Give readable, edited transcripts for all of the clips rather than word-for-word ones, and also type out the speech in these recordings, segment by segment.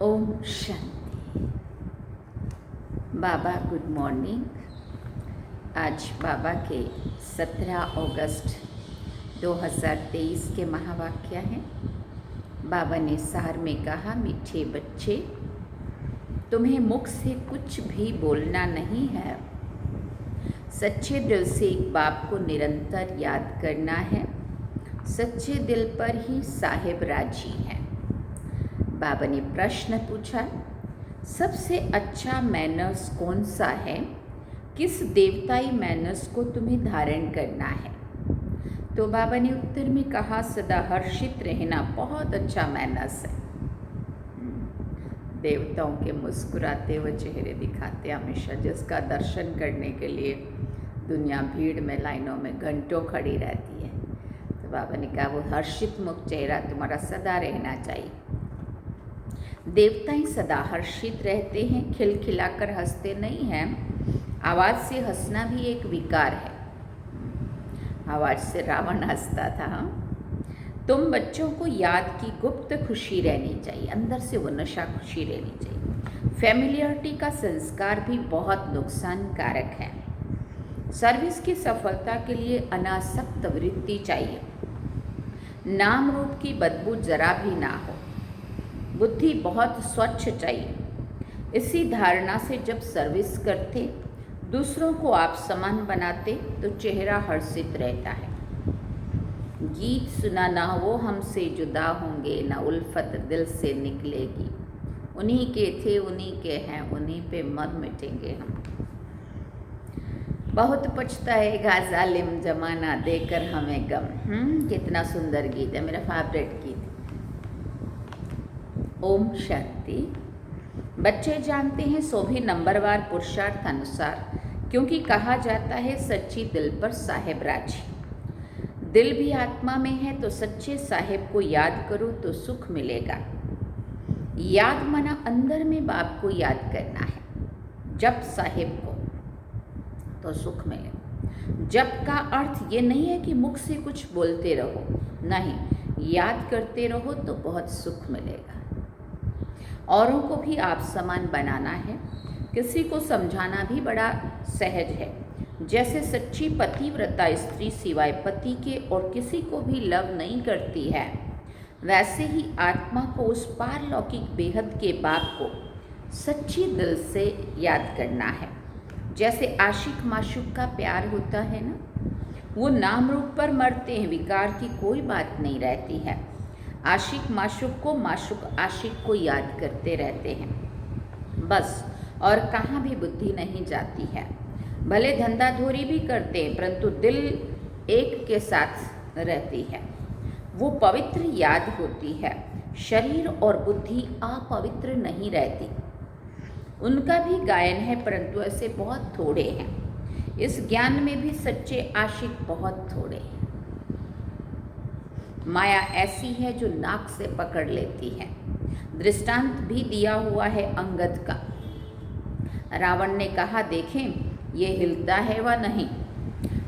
ओम शांति। बाबा good morning. आज बाबा के 17 अगस्त 2023 के महावाक्य हैं। बाबा ने सार में कहा, मीठे बच्चे, तुम्हें मुख से कुछ भी बोलना नहीं है, सच्चे दिल से एक बाप को निरंतर याद करना है। सच्चे दिल पर ही साहिब राजी है। बाबा ने प्रश्न पूछा, सबसे अच्छा मैनर्स कौन सा है? किस देवताई मैनर्स को तुम्हें धारण करना है? तो बाबा ने उत्तर में कहा, सदा हर्षित रहना बहुत अच्छा मैनर्स है। देवताओं के मुस्कुराते हुए चेहरे दिखाते हमेशा, जिसका दर्शन करने के लिए दुनिया भीड़ में लाइनों में घंटों खड़ी रहती है। तो बाबा ने कहा, वो हर्षित मुख चेहरा तुम्हारा सदा रहना चाहिए। देवताएं सदा हर्षित रहते हैं, खिलखिलाकर हंसते नहीं हैं। आवाज़ से हंसना भी एक विकार है। आवाज़ से रावण हंसता था। तुम बच्चों को याद की गुप्त खुशी रहनी चाहिए, अंदर से वो नशा खुशी रहनी चाहिए। फैमिलियरिटी का संस्कार भी बहुत नुकसानकारक है। सर्विस की सफलता के लिए अनासक्त वृत्ति चाहिए। नाम रूप की बदबू जरा भी ना हो। बुद्धि बहुत स्वच्छ चाहिए। इसी धारणा से जब सर्विस करते, दूसरों को आप समान बनाते, तो चेहरा हर्षित रहता है। गीत सुना ना वो हमसे जुदा होंगे, ना उल्फत दिल से निकलेगी। उन्हीं के थे, उन्हीं के हैं, उन्हीं पे मर मिटेंगे हम। बहुत पछताएगा जालिम जमाना देकर हमें गम। कितना सुंदर गीत है, मेरा फेवरेट गीत। ओम शांति। बच्चे जानते हैं सो भी नंबरवार पुरुषार्थ अनुसार, क्योंकि कहा जाता है सच्ची दिल पर साहेब राजी। दिल भी आत्मा में है, तो सच्चे साहेब को याद करो तो सुख मिलेगा। याद माना अंदर में बाप को याद करना है। जब साहेब को, तो सुख मिलेगा। जप का अर्थ ये नहीं है कि मुख से कुछ बोलते रहो, नहीं, याद करते रहो तो बहुत सुख मिलेगा। औरों को भी आप समान बनाना है। किसी को समझाना भी बड़ा सहज है। जैसे सच्ची पतिव्रता स्त्री सिवाय पति के और किसी को भी लव नहीं करती है, वैसे ही आत्मा को उस पारलौकिक बेहद के बाप को सच्ची दिल से याद करना है। जैसे आशिक माशूक का प्यार होता है ना, वो नाम रूप पर मरते हैं, विकार की कोई बात नहीं रहती है। आशिक माशूक को, माशूक आशिक को याद करते रहते हैं बस, और कहाँ भी बुद्धि नहीं जाती है। भले धंधाधोरी भी करते हैं, परंतु दिल एक के साथ रहती है। वो पवित्र याद होती है। शरीर और बुद्धि अपवित्र नहीं रहती। उनका भी गायन है, परंतु ऐसे बहुत थोड़े हैं। इस ज्ञान में भी सच्चे आशिक बहुत थोड़े हैं। माया ऐसी है जो नाक से पकड़ लेती है। दृष्टांत भी दिया हुआ है अंगद का। रावण ने कहा, देखें ये हिलता है व नहीं।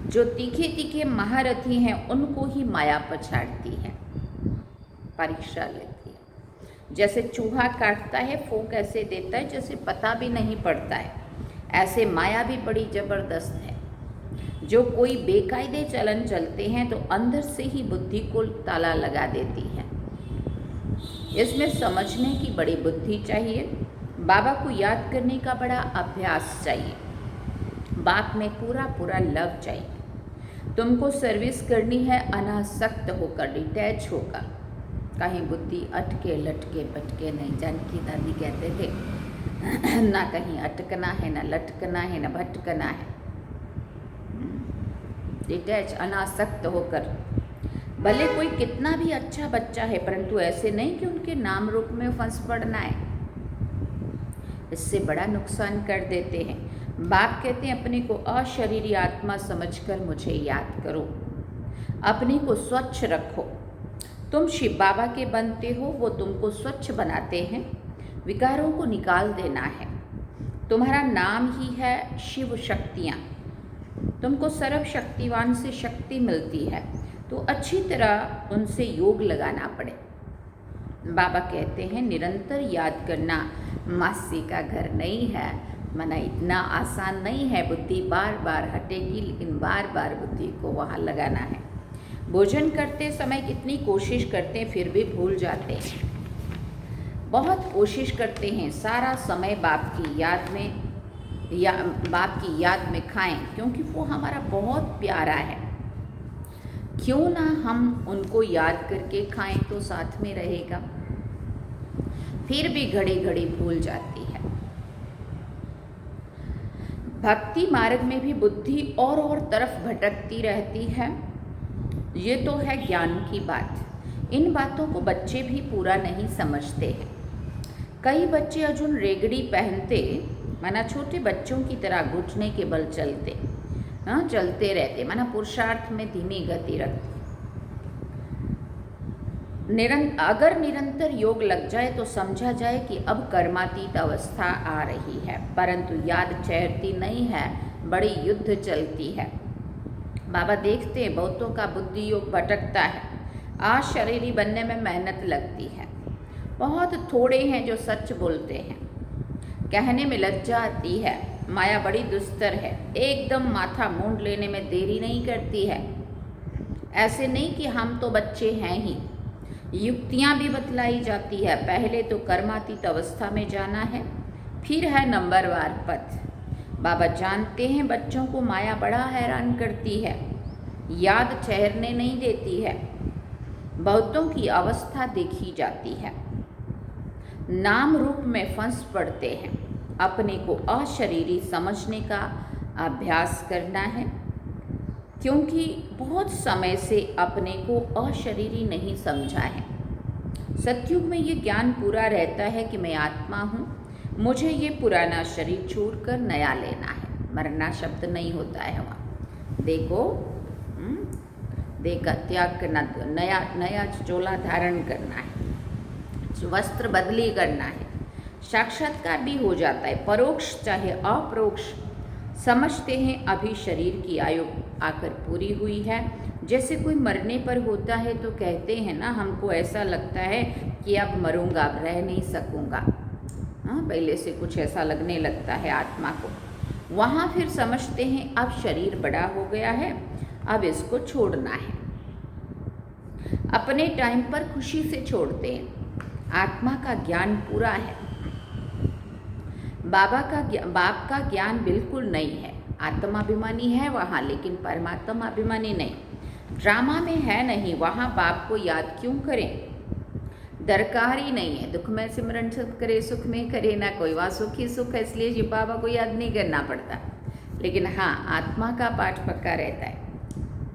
जो तीखे तीखे महारथी हैं उनको ही माया पछाड़ती है, परीक्षा लेती है। जैसे चूहा काटता है, फूंक ऐसे देता है जैसे पता भी नहीं पड़ता है। ऐसे माया भी बड़ी जबरदस्त है। जो कोई बेकायदे चलन चलते हैं तो अंदर से ही बुद्धि को ताला लगा देती है। इसमें समझने की बड़ी बुद्धि चाहिए। बाबा को याद करने का बड़ा अभ्यास चाहिए। बाप में पूरा पूरा लव चाहिए। तुमको सर्विस करनी है अनासक्त होकर, डिटैच होकर। कहीं बुद्धि अटके लटके भटके नहीं। जानकी दादी कहते थे, ना कहीं अटकना है, ना लटकना है, ना भटकना है। डिटैच, अनासक्त होकर। भले कोई कितना भी अच्छा बच्चा है, परंतु ऐसे नहीं कि उनके नाम रूप में फंस पड़ना है। इससे बड़ा नुकसान कर देते हैं। बाप कहते हैं, अपने को अशरीरी आत्मा समझकर मुझे याद करो। अपने को स्वच्छ रखो। तुम शिव बाबा के बनते हो, वो तुमको स्वच्छ बनाते हैं। विकारों को निकाल देना है। तुम्हारा नाम ही है शिव शक्तियाँ। तुमको सर्वशक्तिवान से शक्ति मिलती है, तो अच्छी तरह उनसे योग लगाना पड़े। बाबा कहते हैं निरंतर याद करना मासी का घर नहीं है, मना इतना आसान नहीं है। बुद्धि बार बार हटेगी, लेकिन बार बार बुद्धि को वहाँ लगाना है। भोजन करते समय कितनी कोशिश करते हैं, फिर भी भूल जाते हैं। बहुत कोशिश करते हैं सारा समय बाप की याद में बाप की याद में खाएं, क्योंकि वो हमारा बहुत प्यारा है। क्यों ना हम उनको याद करके खाएं तो साथ में रहेगा। फिर भी घड़ी घड़ी भूल जाती है। भक्ति मार्ग में भी बुद्धि और तरफ भटकती रहती है। ये तो है ज्ञान की बात। इन बातों को बच्चे भी पूरा नहीं समझते हैं। कई बच्चे अर्जुन रेगड़ी पहनते, माना छोटे बच्चों की तरह घुटने के बल चलते रहते, माना पुरुषार्थ में धीमी गति रखते। अगर निरंतर योग लग जाए तो समझा जाए कि अब कर्मातीत अवस्था आ रही है, परंतु याद ठहरती नहीं है, बड़ी युद्ध चलती है। बाबा देखते हैं बहुतों का बुद्धि योग भटकता है। आज शरीरी बनने में मेहनत लगती है। बहुत थोड़े हैं जो सच बोलते हैं। कहने में लज्जा आती है। माया बड़ी दुस्तर है, एकदम माथा मूंड लेने में देरी नहीं करती है। ऐसे नहीं कि हम तो बच्चे हैं ही, युक्तियाँ भी बतलाई जाती है। पहले तो कर्मातीत अवस्था में जाना है, फिर है नंबरवार पथ। बाबा जानते हैं बच्चों को माया बड़ा हैरान करती है, याद ठहरने नहीं देती है। बहुतों की अवस्था देखी जाती है, नाम रूप में फंस पड़ते हैं। अपने को अशरीरी समझने का अभ्यास करना है, क्योंकि बहुत समय से अपने को अशरीरी नहीं समझा है। सतयुग में ये ज्ञान पूरा रहता है कि मैं आत्मा हूँ, मुझे ये पुराना शरीर छोड़कर नया लेना है। मरना शब्द नहीं होता है वहाँ। देखो देह का त्याग करना, नया चोला धारण करना है, वस्त्र बदली करना है। साक्षात्कार भी हो जाता है, परोक्ष चाहे अपरोक्ष। समझते हैं अभी शरीर की आयु आकर पूरी हुई है। जैसे कोई मरने पर होता है तो कहते हैं ना, हमको ऐसा लगता है कि अब मरूंगा, अब रह नहीं सकूंगा। हाँ, पहले से कुछ ऐसा लगने लगता है आत्मा को। वहाँ फिर समझते हैं अब शरीर बड़ा हो गया है, अब इसको छोड़ना है। अपने टाइम पर खुशी से छोड़ते हैं। आत्मा का ज्ञान पूरा है। बाप का ज्ञान बिल्कुल नहीं है। आत्माभिमानी है वहाँ, लेकिन परमात्मा अभिमानी नहीं। ड्रामा में है नहीं, वहाँ बाप को याद क्यों करें, दरकार ही नहीं है। दुख में सिमरन करे, सुख में करे ना कोई, वहाँ सुख ही सुख है, इसलिए जी बाबा को याद नहीं करना पड़ता। लेकिन हाँ, आत्मा का पाठ पक्का रहता है,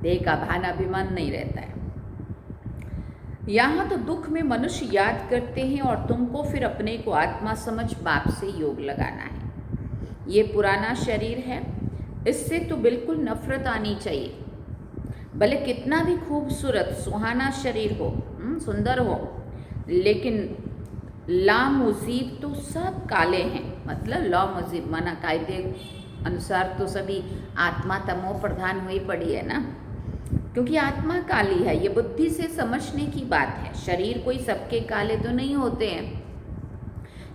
देह का भान अभिमान नहीं रहता है। यहाँ तो दुख में मनुष्य याद करते हैं और तुमको फिर अपने को आत्मा समझ बाप से योग लगाना है। ये पुराना शरीर है, इससे तो बिल्कुल नफरत आनी चाहिए। भले कितना भी खूबसूरत सुहाना शरीर हो, सुंदर हो, लेकिन लामुजीब तो सब काले हैं। मतलब लामुजीब माना कायदे अनुसार तो सभी आत्मा तमो प्रधान हुई पड़ी है ना, क्योंकि आत्मा काली है। ये बुद्धि से समझने की बात है। शरीर कोई सबके काले तो नहीं होते हैं।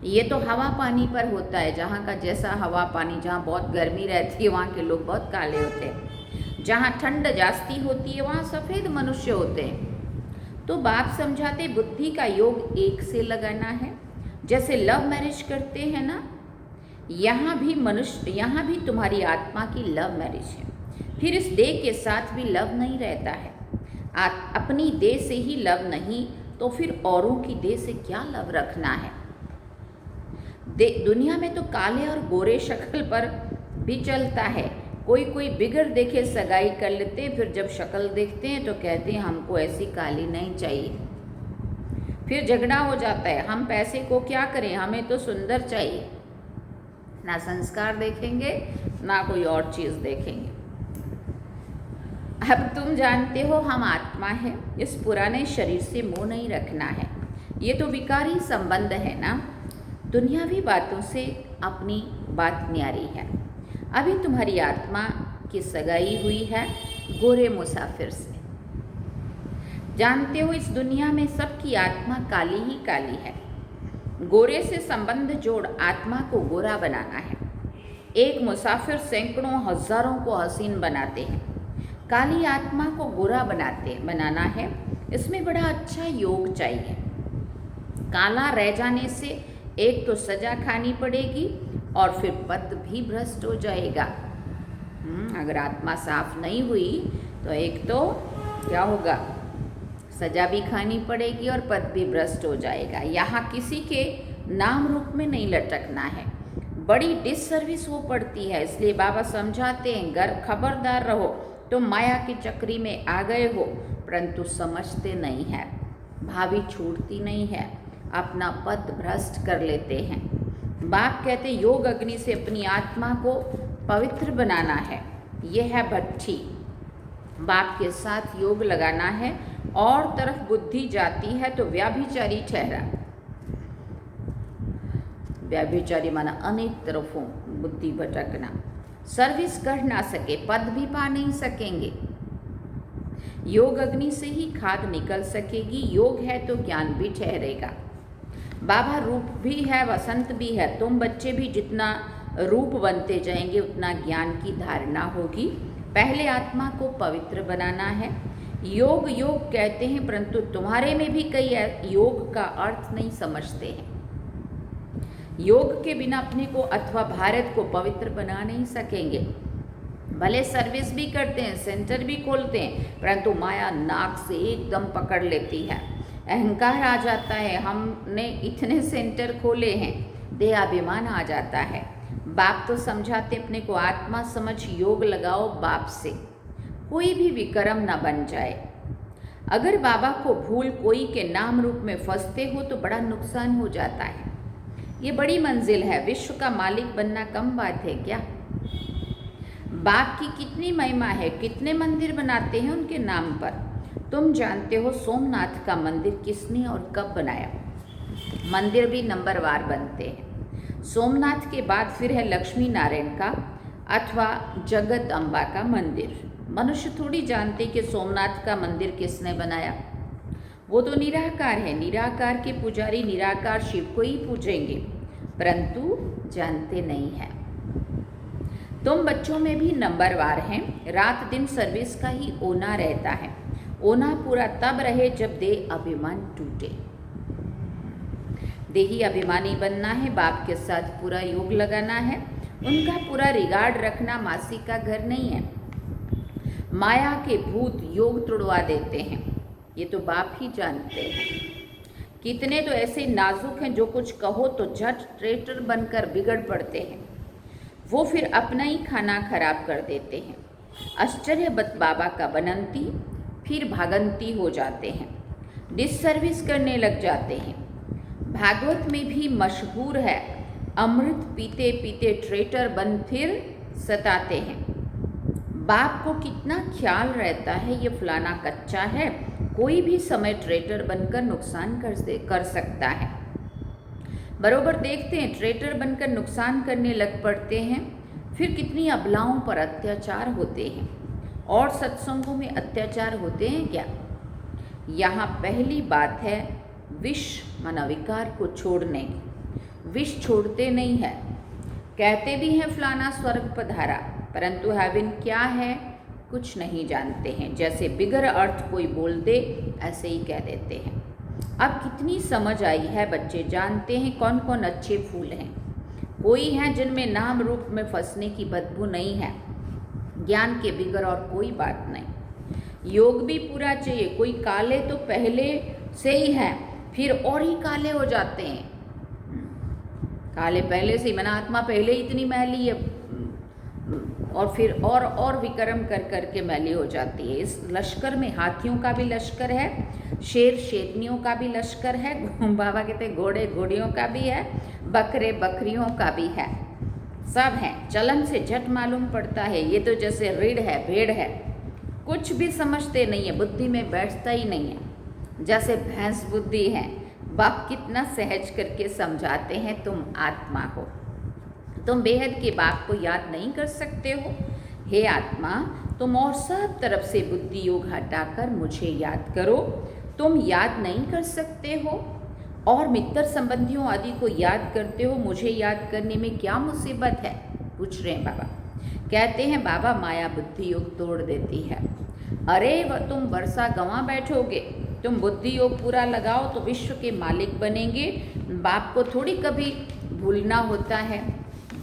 ये तो हवा पानी पर होता है। जहाँ का जैसा हवा पानी, जहाँ बहुत गर्मी रहती है वहाँ के लोग बहुत काले होते हैं, जहाँ ठंड जास्ती होती है वहाँ सफ़ेद मनुष्य होते हैं। तो बाप समझाते बुद्धि का योग एक से लगाना है। जैसे लव मैरिज करते हैं ना, यहाँ भी तुम्हारी आत्मा की लव मैरिज है। फिर इस देह के साथ भी लव नहीं रहता है। अपनी देह से ही लव नहीं तो फिर औरों की देह से क्या लव रखना है। दुनिया में तो काले और गोरे शक्ल पर भी चलता है। कोई बिगड़ देखे सगाई कर लेते, फिर जब शक्ल देखते हैं तो कहते हैं हमको ऐसी काली नहीं चाहिए। फिर झगड़ा हो जाता है, हम पैसे को क्या करें, हमें तो सुंदर चाहिए। ना संस्कार देखेंगे ना कोई और चीज़ देखेंगे। अब तुम जानते हो हम आत्मा है, इस पुराने शरीर से मोह नहीं रखना है। ये तो विकारी संबंध है ना। दुनियावी बातों से अपनी बात न्यारी है। अभी तुम्हारी आत्मा की सगाई हुई है गोरे मुसाफिर से। जानते हो इस दुनिया में सबकी आत्मा काली ही काली है। गोरे से संबंध जोड़ आत्मा को गोरा बनाना है। एक मुसाफिर सैकड़ों हजारों को हसीन बनाते हैं, काली आत्मा को गोरा बनाना है। इसमें बड़ा अच्छा योग चाहिए। काला रह जाने से एक तो सजा खानी पड़ेगी और फिर पद भी भ्रष्ट हो जाएगा। अगर आत्मा साफ नहीं हुई तो एक तो क्या होगा, सजा भी खानी पड़ेगी और पद भी भ्रष्ट हो जाएगा। यहाँ किसी के नाम रूप में नहीं लटकना है, बड़ी डिससर्विस हो पड़ती है। इसलिए बाबा समझाते हैं, घर खबरदार रहो, तुम माया की चक्री में आ गए हो, परंतु समझते नहीं है, भावी छूटती नहीं है, अपना पद भ्रष्ट कर लेते हैं। बाप कहते योग अग्नि से अपनी आत्मा को पवित्र बनाना है। यह है भट्ठी। बाप के साथ योग लगाना है और तरफ बुद्धि जाती है तो व्याभिचारी ठहरा। व्याभिचारी माना अनेक तरफों बुद्धि भटकना। सर्विस कर ना सके, पद भी पा नहीं सकेंगे। योग अग्नि से ही खाद निकल सकेगी। योग है तो ज्ञान भी ठहरेगा। बाबा रूप भी है, वसंत भी है। तुम बच्चे भी जितना रूप बनते जाएंगे उतना ज्ञान की धारणा होगी। पहले आत्मा को पवित्र बनाना है। योग योग कहते हैं, परंतु तुम्हारे में भी कई योग का अर्थ नहीं समझते हैं। योग के बिना अपने को अथवा भारत को पवित्र बना नहीं सकेंगे। भले सर्विस भी करते हैं, सेंटर भी खोलते हैं, परंतु माया नाक से एकदम पकड़ लेती है। अहंकार आ जाता है, हमने इतने सेंटर खोले हैं, देहाभिमान आ जाता है। बाप तो समझाते अपने को आत्मा समझ योग लगाओ बाप से, कोई भी विक्रम ना बन जाए। अगर बाबा को भूल कोई के नाम रूप में फंसते हो तो बड़ा नुकसान हो जाता है। ये बड़ी मंजिल है, विश्व का मालिक बनना कम बात है क्या? बाप की कितनी महिमा है, कितने मंदिर बनाते हैं उनके नाम पर। तुम जानते हो सोमनाथ का मंदिर किसने और कब बनाया? मंदिर भी नंबरवार बनते हैं। सोमनाथ के बाद फिर है लक्ष्मी नारायण का अथवा जगत अम्बा का मंदिर। मनुष्य थोड़ी जानते कि सोमनाथ का मंदिर किसने बनाया। वो तो निराकार है, निराकार के पुजारी निराकार शिव को ही पूजेंगे, परंतु जानते नहीं है। तुम बच्चों में भी नंबरवार हैं। रात दिन सर्विस का ही ओना रहता है। ओना पूरा तब रहे जब देह अभिमान टूटे। देही अभिमानी बनना है, बाप के साथ पूरा योग लगाना है, उनका पूरा रिगार्ड रखना। मासी का घर नहीं है। माया के भूत योग तोड़वा देते हैं, ये तो बाप ही जानते हैं। कितने तो ऐसे नाजुक हैं जो कुछ कहो तो झट ट्रेटर बनकर बिगड़ पड़ते हैं। वो फिर अपना ही खाना खराब कर देते हैं। आश्चर्य बाबा का बनंती फिर भागंती हो जाते हैं, डिससर्विस करने लग जाते हैं। भागवत में भी मशहूर है, अमृत पीते पीते ट्रेटर बन फिर सताते हैं। बाप को कितना ख्याल रहता है, ये फलाना कच्चा है, कोई भी समय ट्रेटर बनकर नुकसान कर सकता है। बरोबर देखते हैं, ट्रेटर बनकर नुकसान करने लग पड़ते हैं। फिर कितनी अबलाओं पर अत्याचार होते हैं। और सत्संगों में अत्याचार होते हैं क्या? यहाँ पहली बात है विष माना विकार को छोड़ने की। विष छोड़ते नहीं है। कहते भी हैं फलाना स्वर्ग पधारा, परंतु हेवन क्या है कुछ नहीं जानते हैं। जैसे बिगर अर्थ कोई बोल दे ऐसे ही कह देते हैं। अब कितनी समझ आई है, बच्चे जानते हैं कौन कौन अच्छे फूल हैं। कोई हैं जिनमें नाम रूप में फंसने की बदबू नहीं है। ज्ञान के बिगर और कोई बात नहीं। योग भी पूरा चाहिए। कोई काले तो पहले से ही हैं, फिर और ही काले हो जाते हैं। काले पहले से ही, मना आत्मा पहले ही इतनी मैली है और फिर और विक्रम कर करके मैली हो जाती है। इस लश्कर में हाथियों का भी लश्कर है, शेर शेरनियों का भी लश्कर है, बाबा कहते घोड़े घोड़ियों का भी है, बकरे बकरियों का भी है, सब हैं। चलन से झट मालूम पड़ता है। ये तो जैसे रीढ़ है, भेड़ है, कुछ भी समझते नहीं है, बुद्धि में बैठता ही नहीं है। जैसे भैंस बुद्धि है। बाप कितना सहज करके समझाते हैं, तुम आत्मा हो, तुम बेहद के बाप को याद नहीं कर सकते हो। हे आत्मा, तुम और सब तरफ से बुद्धि योग हटाकर मुझे याद करो। तुम याद नहीं कर सकते हो और मित्र संबंधियों आदि को याद करते हो, मुझे याद करने में क्या मुसीबत है? पूछ रहे हैं बाबा। कहते हैं बाबा, माया बुद्धि योग तोड़ देती है। अरे तुम वर्षा गंवा बैठोगे, तुम बुद्धि योग पूरा लगाओ तो विश्व के मालिक बनेंगे। बाप को थोड़ी कभी भूलना होता है।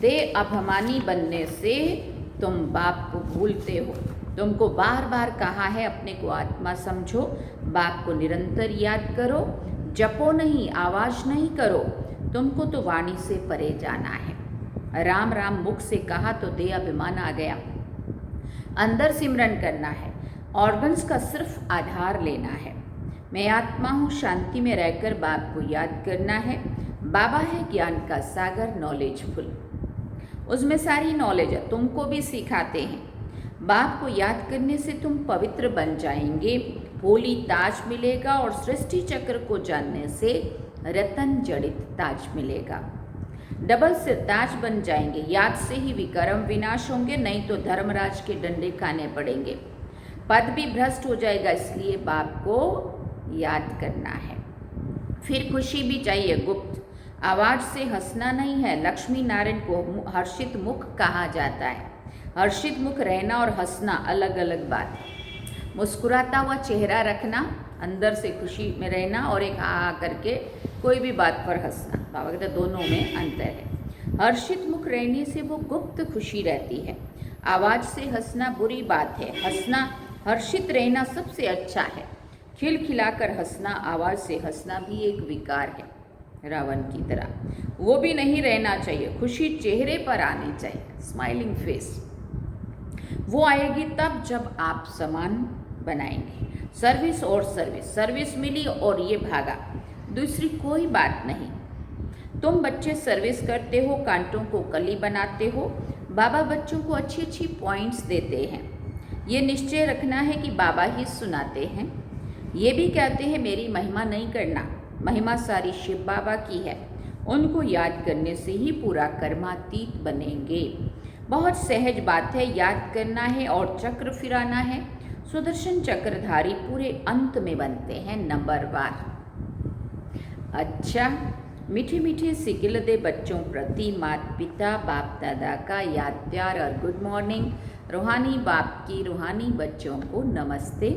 दे अभिमानी बनने से तुम बाप को भूलते हो। तुमको बार बार कहा है अपने को आत्मा समझो, बाप को निरंतर याद करो, जपो नहीं, आवाज नहीं करो। तुमको तो वाणी से परे जाना है। राम राम मुख से कहा तो दे अभिमान आ गया। अंदर सिमरन करना है, ऑर्गन्स का सिर्फ आधार लेना है। मैं आत्मा हूँ, शांति में रहकर बाप को याद करना है। बाबा है ज्ञान का सागर, नॉलेजफुल, उसमें सारी नॉलेज है, तुमको भी सिखाते हैं। बाप को याद करने से तुम पवित्र बन जाएंगे, होली ताज मिलेगा और सृष्टि चक्र को जानने से रतन जड़ित ताज मिलेगा। डबल सिर ताज बन जाएंगे। याद से ही विक्रम विनाश होंगे, नहीं तो धर्मराज के डंडे खाने पड़ेंगे। पद भी भ्रष्ट हो जाएगा, इसलिए बाप को याद करना है। फिर खुशी भी चाहिए, गुप्त आवाज से हंसना नहीं है। लक्ष्मी नारायण को हर्षित मुख कहा जाता है। हर्षित मुख रहना और हंसना अलग अलग बात है। मुस्कुराता हुआ चेहरा रखना, अंदर से खुशी में रहना, और एक हा करके कोई भी बात पर हंसना, बाबा कहते दोनों में अंतर है। हर्षित मुख रहने से वो गुप्त खुशी रहती है। आवाज से हंसना बुरी बात है। हंसना, हर्षित रहना सबसे अच्छा है। खिलखिलाकर हंसना, आवाज से हंसना भी एक विकार है, रावण की तरह। वो भी नहीं रहना चाहिए। खुशी चेहरे पर आनी चाहिए, स्माइलिंग फेस। वो आएगी तब जब आप समान बनाएंगे। सर्विस और सर्विस, सर्विस मिली और ये भागा, दूसरी कोई बात नहीं। तुम बच्चे सर्विस करते हो, कांटों को कली बनाते हो। बाबा बच्चों को अच्छी अच्छी पॉइंट्स देते हैं। ये निश्चय रखना है कि बाबा ही सुनाते हैं। ये भी कहते हैं मेरी महिमा नहीं करना, महिमा सारी शिव बाबा की है। उनको याद करने से ही पूरा कर्मातीत बनेंगे। बहुत सहज बात है, याद करना है और चक्र फिराना है। सुदर्शन चक्रधारी पूरे अंत में बनते हैं नंबरवार। अच्छा, मीठे मीठे सिगिल दे बच्चों प्रति माता पिता बाप दादा का याद प्यार और गुड मॉर्निंग। रूहानी बाप की रूहानी बच्चों को नमस्ते।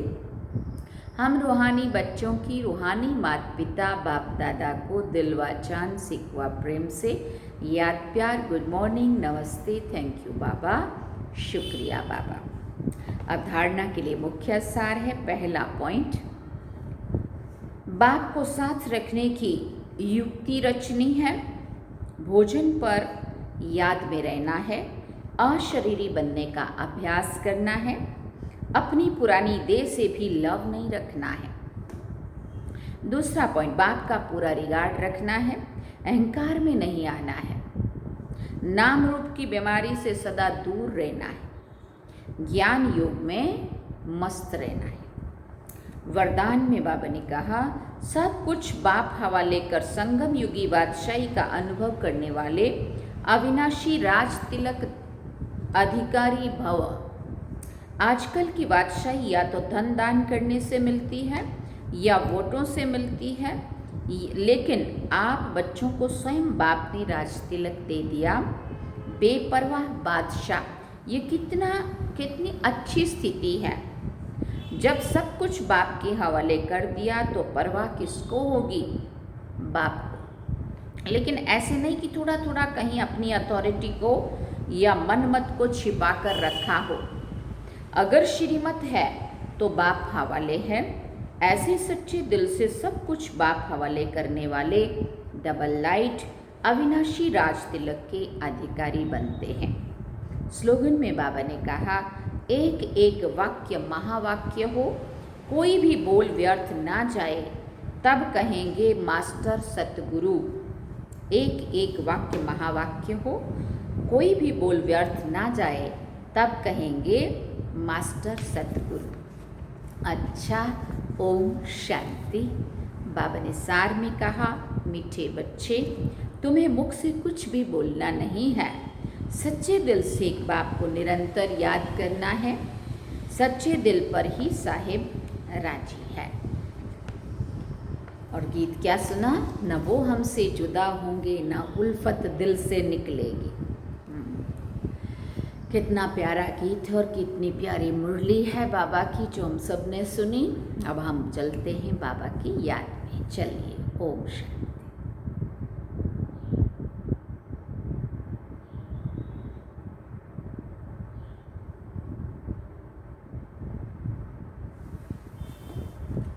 हम रूहानी बच्चों की रूहानी माता पिता बाप दादा को दिलवा चांद सिकवा प्रेम से याद प्यार, गुड मॉर्निंग, नमस्ते, थैंक यू बाबा, शुक्रिया बाबा। अब धारणा के लिए मुख्य सार है। पहला पॉइंट, बाप को साथ रखने की युक्ति रचनी है। भोजन पर याद में रहना है। अशरीरी बनने का अभ्यास करना है। अपनी पुरानी देह से भी लव नहीं रखना है। दूसरा पॉइंट, बाप का पूरा रिगार्ड रखना है। अहंकार में नहीं आना है। नाम रूप की बीमारी से सदा दूर रहना है। ज्ञान योग में मस्त रहना है। वरदान में बाबा ने कहा, सब कुछ बाप हवाले कर संगम युगी बादशाही का अनुभव करने वाले अविनाशी राज तिलक अधिकारी भव। आजकल की बादशाही या तो धन दान करने से मिलती है या वोटों से मिलती है, लेकिन आप बच्चों को स्वयं बाप ने राज तिलक दे दिया। बेपरवाह बादशाह, ये कितनी अच्छी स्थिति है। जब सब कुछ बाप के हवाले कर दिया तो परवाह किसको होगी? बाप को। लेकिन ऐसे नहीं कि थोड़ा थोड़ा कहीं अपनी अथॉरिटी को या मनमत को छिपा कर रखा हो। अगर श्रीमत है तो बाप हवाले है। ऐसे सच्चे दिल से सब कुछ बाप हवाले करने वाले डबल लाइट अविनाशी राज तिलक के अधिकारी बनते हैं। स्लोगन में बाबा ने कहा, एक एक वाक्य महावाक्य हो, कोई भी बोल व्यर्थ ना जाए, तब कहेंगे मास्टर सतगुरु। एक एक वाक्य महावाक्य हो, कोई भी बोल व्यर्थ ना जाए, तब कहेंगे मास्टर सतगुरु। अच्छा, ओम शांति। बाबा ने सार में कहा, मीठे बच्चे, तुम्हें मुख से कुछ भी बोलना नहीं है। सच्चे दिल से एक बाप को निरंतर याद करना है। सच्चे दिल पर ही साहिब राजी है। और गीत क्या सुना, न वो हमसे जुदा होंगे, न उल्फत दिल से निकलेगी। कितना प्यारा गीत है और कितनी प्यारी मुरली है बाबा की जो हम सब ने सुनी। अब हम चलते हैं बाबा की याद में। चलिए, ओम शांति।